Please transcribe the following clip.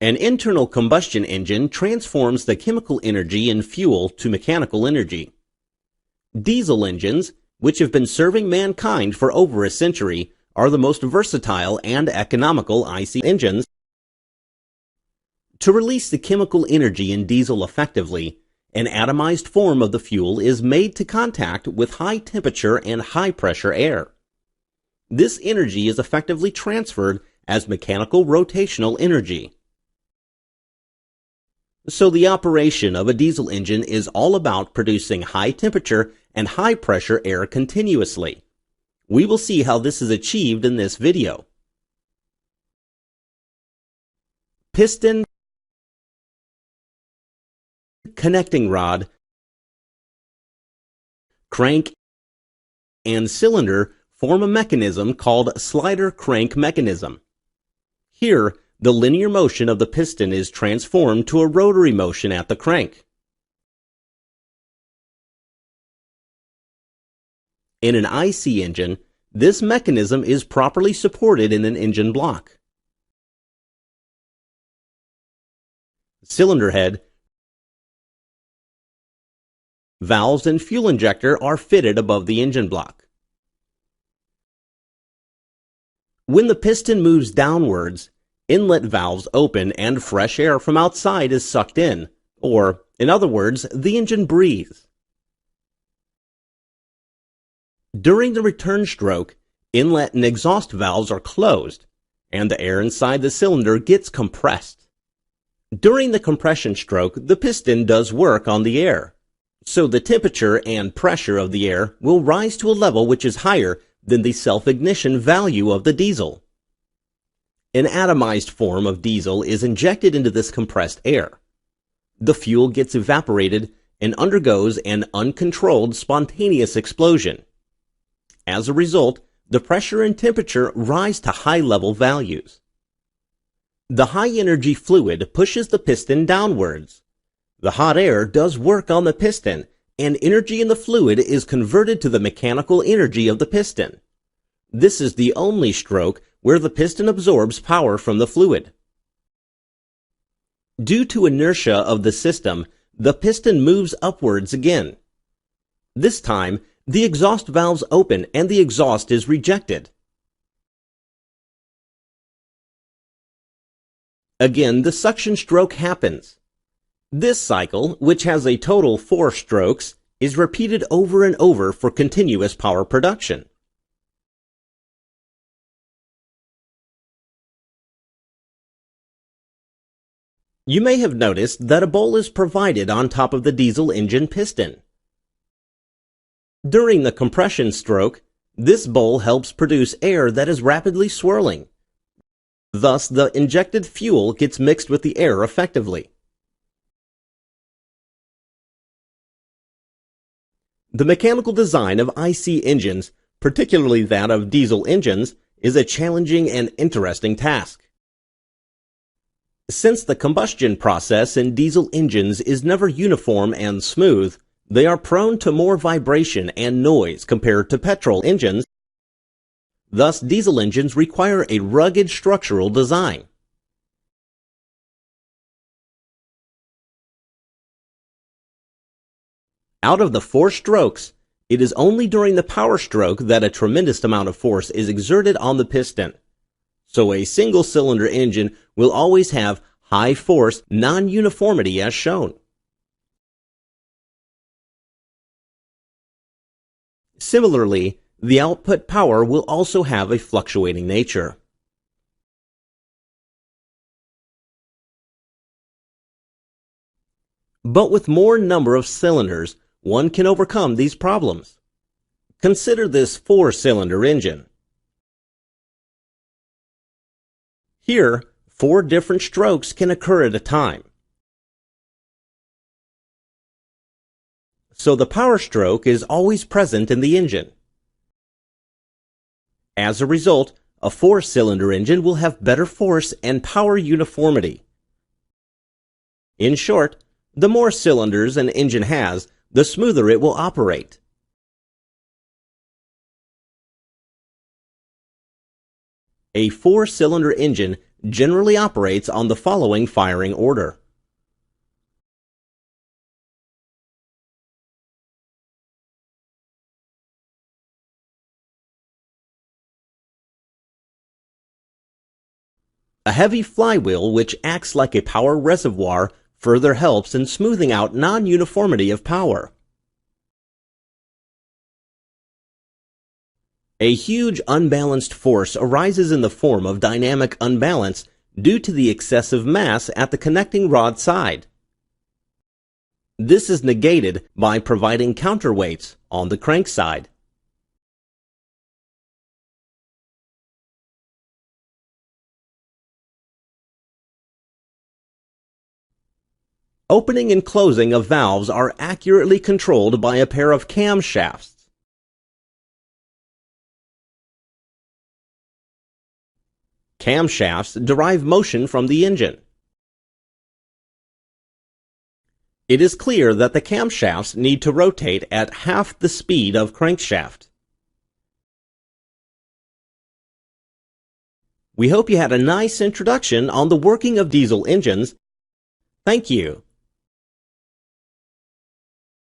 An internal combustion engine transforms the chemical energy in fuel to mechanical energy. Diesel engines, which have been serving mankind for over a century, are the most versatile and economical IC engines. To release the chemical energy in diesel effectively, an atomized form of the fuel is made to contact with high temperature and high pressure air. This energy is effectively transferred as mechanical rotational energy. So the operation of a diesel engine is all about producing high temperature and high pressure air continuously. We will see how this is achieved in this video. Piston, connecting rod, crank, and cylinder form a mechanism called slider crank mechanism. Here, the linear motion of the piston is transformed to a rotary motion at the crank. In an IC engine, this mechanism is properly supported in an engine block. Cylinder head, valves, and fuel injector are fitted above the engine block. When the piston moves downwards, inlet valves open and fresh air from outside is sucked in, or, in other words, the engine breathes. During the return stroke, inlet and exhaust valves are closed, and the air inside the cylinder gets compressed. During the compression stroke, the piston does work on the air, so the temperature and pressure of the air will rise to a level which is higher than the self-ignition value of the diesel. An atomized form of diesel is injected into this compressed air. The fuel gets evaporated and undergoes an uncontrolled spontaneous explosion. As a result, the pressure and temperature rise to high-level values. The high-energy fluid pushes the piston downwards. The hot air does work on the piston, and energy in the fluid is converted to the mechanical energy of the piston. This is the only stroke where the piston absorbs power from the fluid. Due to inertia of the system, the piston moves upwards again. This time, the exhaust valves open and the exhaust is rejected. Again, the suction stroke happens. This cycle, which has a total 4 strokes, is repeated over and over for continuous power production. You may have noticed that a bowl is provided on top of the diesel engine piston. During the compression stroke, this bowl helps produce air that is rapidly swirling. Thus, the injected fuel gets mixed with the air effectively. The mechanical design of IC engines, particularly that of diesel engines, is a challenging and interesting task. Since the combustion process in diesel engines is never uniform and smooth, they are prone to more vibration and noise compared to petrol engines. Thus, diesel engines require a rugged structural design. Out of the 4 strokes, it is only during the power stroke that a tremendous amount of force is exerted on the piston. So a single-cylinder engine will always have high force non-uniformity as shown. Similarly, the output power will also have a fluctuating nature. But with more number of cylinders, one can overcome these problems. Consider this 4-cylinder engine. Here, 4 different strokes can occur at a time. So the power stroke is always present in the engine. As a result, a 4-cylinder engine will have better force and power uniformity. In short, the more cylinders an engine has, the smoother it will operate. A 4-cylinder engine generally operates on the following firing order. A heavy flywheel which acts like a power reservoir further helps in smoothing out non-uniformity of power. A huge unbalanced force arises in the form of dynamic unbalance due to the excessive mass at the connecting rod side. This is negated by providing counterweights on the crank side. Opening and closing of valves are accurately controlled by a pair of camshafts. Camshafts derive motion from the engine. It is clear that the camshafts need to rotate at half the speed of crankshaft. We hope you had a nice introduction on the working of diesel engines. Thank you.